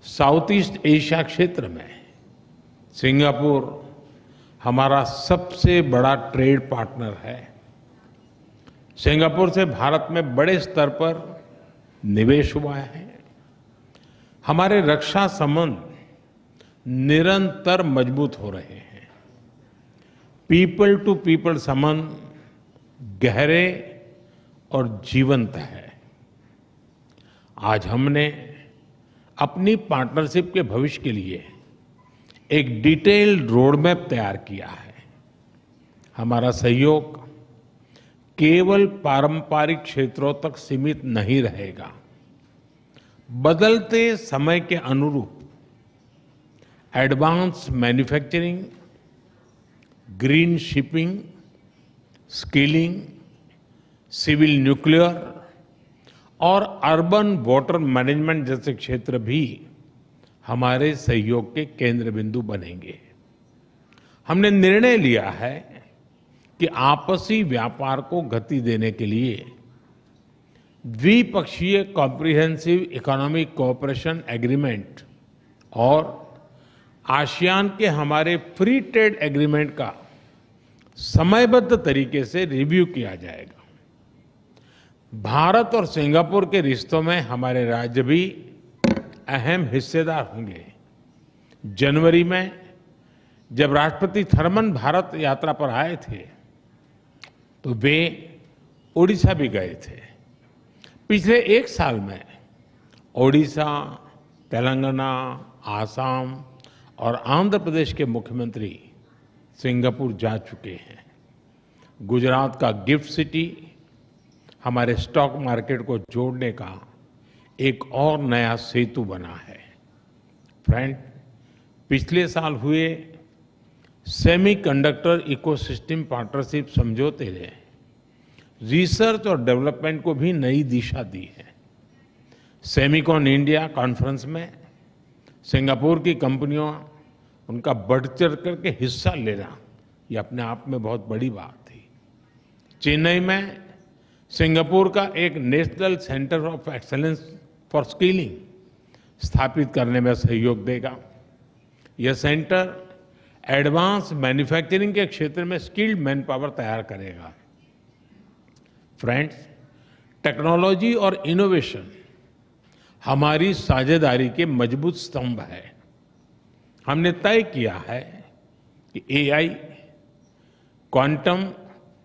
South east Asia क्षेत्र में Singapore हमारा सबसे बड़ा ट्रेड पार्टनर है। सिंगापुर से भारत में बड़े स्तर पर निवेश हुआ है। हमारे रक्षा संबंध निरंतर मजबूत हो रहे हैं। पीपल टू पीपल संबंध गहरे और जीवंत है। आज हमने अपनी पार्टनरशिप के भविष्य के लिए एक डिटेल्ड रोड मैप तैयार किया है। हमारा सहयोग केवल पारंपरिक क्षेत्रों तक सीमित नहीं रहेगा। बदलते समय के अनुरूप advance manufacturing, green shipping, skilling, civil nuclear और अर्बन वाटर मैनेजमेंट जैसे क्षेत्र भी हमारे सहयोग के केंद्र बिंदु बनेंगे। हमने निर्णय लिया है कि आपसी व्यापार को गति देने के लिए द्विपक्षीय कॉम्प्रिहेंसिव इकोनॉमिक कोऑपरेशन एग्रीमेंट और आसियान के हमारे फ्री ट्रेड एग्रीमेंट का समयबद्ध तरीके से रिव्यू किया जाएगा। भारत और सिंगापुर के रिश्तों में हमारे राज्य भी अहम हिस्सेदार होंगे। जनवरी में जब राष्ट्रपति थरमन भारत यात्रा पर आए थे तो वे ओडिशा भी गए थे। पिछले एक साल में ओडिशा, तेलंगाना, आसाम और आंध्र प्रदेश के मुख्यमंत्री सिंगापुर जा चुके हैं। गुजरात का गिफ्ट सिटी हमारे स्टॉक मार्केट को जोड़ने का एक और नया सेतु बना है। फ्रेंड, पिछले साल हुए सेमीकंडक्टर इकोसिस्टम पार्टनरशिप समझौते ने रिसर्च और डेवलपमेंट को भी नई दिशा दी है। सेमिकॉन इंडिया कॉन्फ्रेंस में सिंगापुर की कंपनियों उनका बढ़ चढ़ करके हिस्सा लेना ये अपने आप में बहुत बड़ी बात थी। चेन्नई में सिंगापुर का एक national centre of excellence for skilling स्थापित करने में सहयोग देगा। यह सेंटर एडवांस मैन्युफैक्चरिंग के क्षेत्र में स्किल्ड मैन पावर तैयार करेगा। फ्रेंड्स, टेक्नोलॉजी और इनोवेशन हमारी साझेदारी के मजबूत स्तंभ है। हमने तय किया है कि एआई, क्वांटम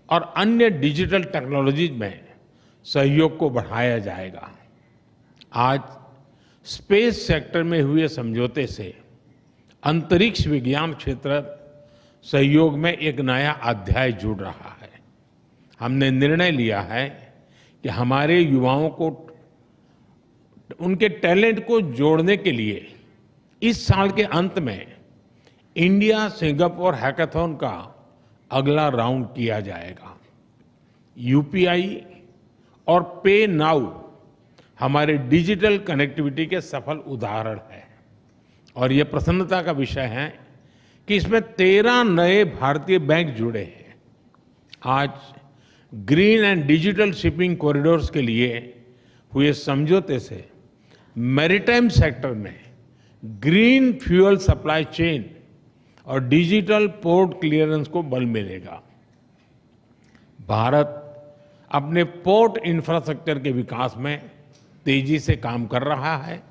और अन्य डिजिटल टेक्नोलॉजीज में सहयोग को बढ़ाया जाएगा। आज स्पेस सेक्टर में हुए समझौते से अंतरिक्ष विज्ञान क्षेत्र सहयोग में एक नया अध्याय जुड़ रहा है। हमने निर्णय लिया है कि हमारे युवाओं को उनके टैलेंट को जोड़ने के लिए इस साल के अंत में इंडिया सिंगापुर हैकाथॉन का अगला राउंड किया जाएगा। यूपीआई और पे नाउ हमारे डिजिटल कनेक्टिविटी के सफल उदाहरण है और ये प्रसन्नता का विषय है कि इसमें 13 नए भारतीय बैंक जुड़े हैं। आज green and digital shipping corridors के लिए हुए समझौते से मैरीटाइम सेक्टर में ग्रीन फ्यूल सप्लाई चेन और डिजिटल पोर्ट क्लियरेंस को बल मिलेगा। भारत अपने पोर्ट इंफ्रास्ट्रक्चर के विकास में तेजी से काम कर रहा है।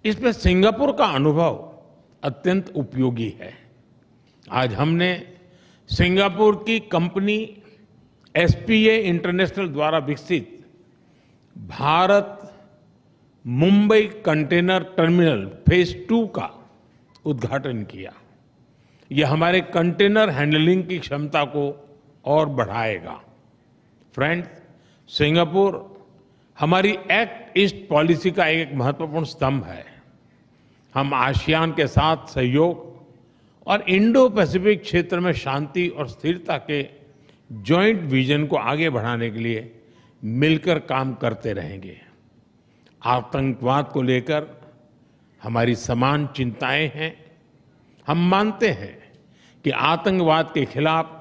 इसमें सिंगापुर का अनुभव अत्यंत उपयोगी है। आज हमने सिंगापुर की कंपनी एसपीए इंटरनेशनल द्वारा विकसित Bharat Mumbai container terminal phase 2 का उद्घाटन किया। यह हमारे कंटेनर हैंडलिंग की क्षमता को और बढ़ाएगा। फ्रेंड्स, सिंगापुर हमारी एक्ट ईस्ट पॉलिसी का एक महत्वपूर्ण स्तंभ है। हम आसियान के साथ सहयोग और इंडो पैसिफिक क्षेत्र में शांति और स्थिरता के जॉइंट विजन को आगे बढ़ाने के लिए मिलकर काम करते रहेंगे। आतंकवाद को लेकर हमारी समान चिंताएं हैं। हम मानते हैं कि आतंकवाद के खिलाफ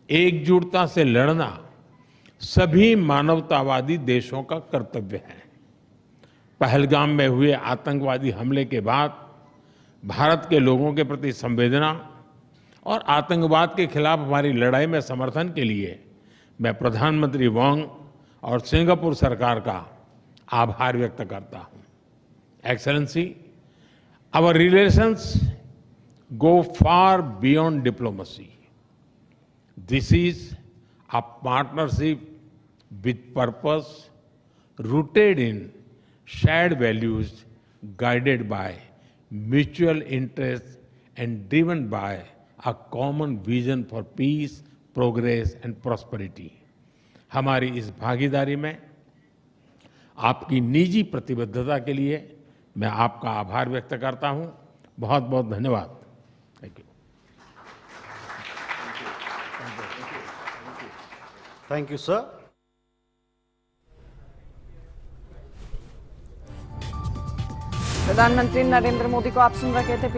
एकजुटता से लड़ना सभी मानवतावादी देशों का कर्तव्य है। पहलगाम में हुए आतंकवादी हमले के बाद भारत के लोगों के प्रति संवेदना और आतंकवाद के खिलाफ हमारी लड़ाई में समर्थन के लिए मैं प्रधानमंत्री वांग और सिंगापुर सरकार का आभार व्यक्त करता हूं। Excellency, our relations go far beyond diplomacy. This is a partnership with purpose, rooted in shared values, guided by mutual interests and driven by a common vision for peace, progress and prosperity. हमारी इस भागीदारी में आपकी निजी प्रतिबद्धता के लिए मैं आपका आभार व्यक्त करता हूं। बहुत बहुत धन्यवाद। Thank you. Thank you, sir. प्रधानमंत्री नरेंद्र मोदी को आप सुन रहे थे।